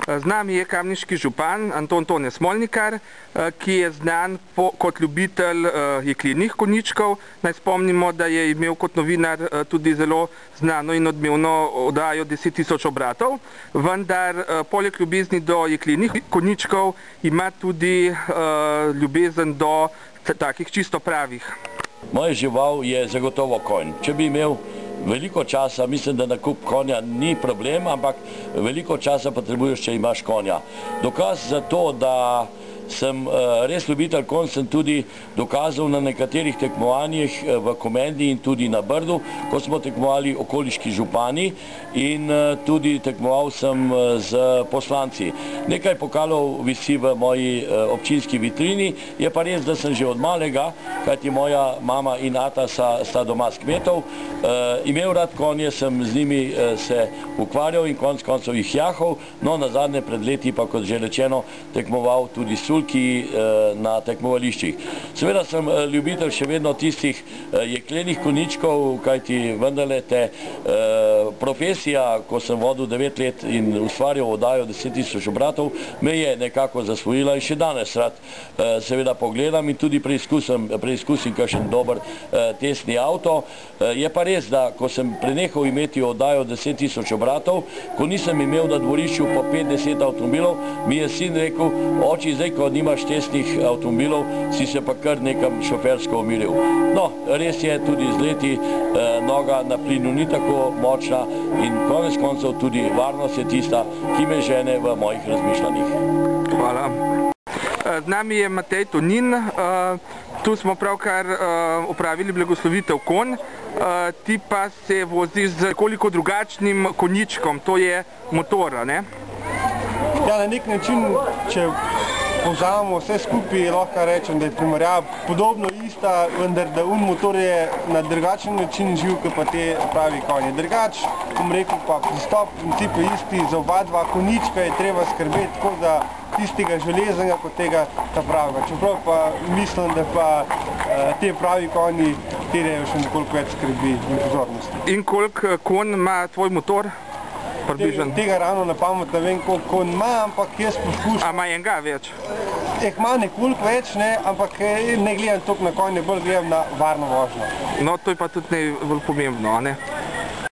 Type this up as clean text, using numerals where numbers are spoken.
Z nami je kamniški župan Anton Tone Smolnikar, ki je znan kot ljubitelj jeklenih konjičkov. Naj spomnimo, da je imel kot novinar tudi zelo znano in odmevno oddajo 10 tisoč obratov, vendar poleg ljubezni do jeklenih konjičkov ima tudi ljubezen do takih čisto pravih. Moja žival je zagotovo konj. Če bi imel veliko časa, mislim, da nakup konja ni problem, ampak veliko časa potrebuješ, če imaš konja. Dokaz za to, da sem res ljubitelj konj, sem tudi dokazal na nekaterih tekmovanjih v Komendi in tudi na Brdu, ko smo tekmovali okoliški župani in tudi tekmoval sem z poslanci. Nekaj pokalov visi v moji občinski vitrini, je pa res, da sem že od malega, kajti moja mama in ata sta doma s kmetov, imel rad konje, sem z njimi se ukvarjal in konec koncev jih jahal, no nazadnje pred leti pa, kot že rečeno, tekmoval tudi na tekmovališčih. Seveda sem ljubitelj še vedno tistih jeklenih konjičkov, kajti vendarle te profesija, ko sem vodil 9 let in ustvarjal oddajo 10 tisoč obratov, me je nekako zasvojila in še danes rad seveda pogledam in tudi preizkusim kakšen dober testni avto. Je pa res, da ko sem prenehal imeti oddajo 10 tisoč obratov, ko nisem imel na dvorišču po 5-10 avtomobilov, mi je sin rekel: oči, zdaj ko nimaš testnih avtomobilov, si se pa kar nekam šofersko umiril. No, res je, tudi z leti noga na plinu ni tako močna in konec koncev tudi varnost je tista, ki me žene v mojih razmišljanjih. Hvala. Z nami je Matej Tonin, tu smo pravkar opravili blagoslovitev konj, ti pa se voziš z nekoliko drugačnim konjičkom, to je motor, ne? Ja, na nek način, če povzamemo vse skupaj, lahko rečem, da je primerjava podobno ista, vendar da motor je na drugačen način živ, kot pa te pravi konji. Drugač, bom rekel, pa pristop princip je isti, za oba dva konjička je treba skrbeti tako za tistega železnega, kot tega ta pravega. Čeprav pa mislim, da pa te pravi konji terjajo še nekoliko več skrbi in pozornosti. In koliko konj ima tvoj motor? Tega ravno na pamet ne vem, koliko konj ima, ampak jaz poskušam. A ima enega več? Ima nekoliko več, ampak ne gledam toliko na konje, bolj gledam na varno vožnjo. No, to je pa tudi najbolj pomembno, ne?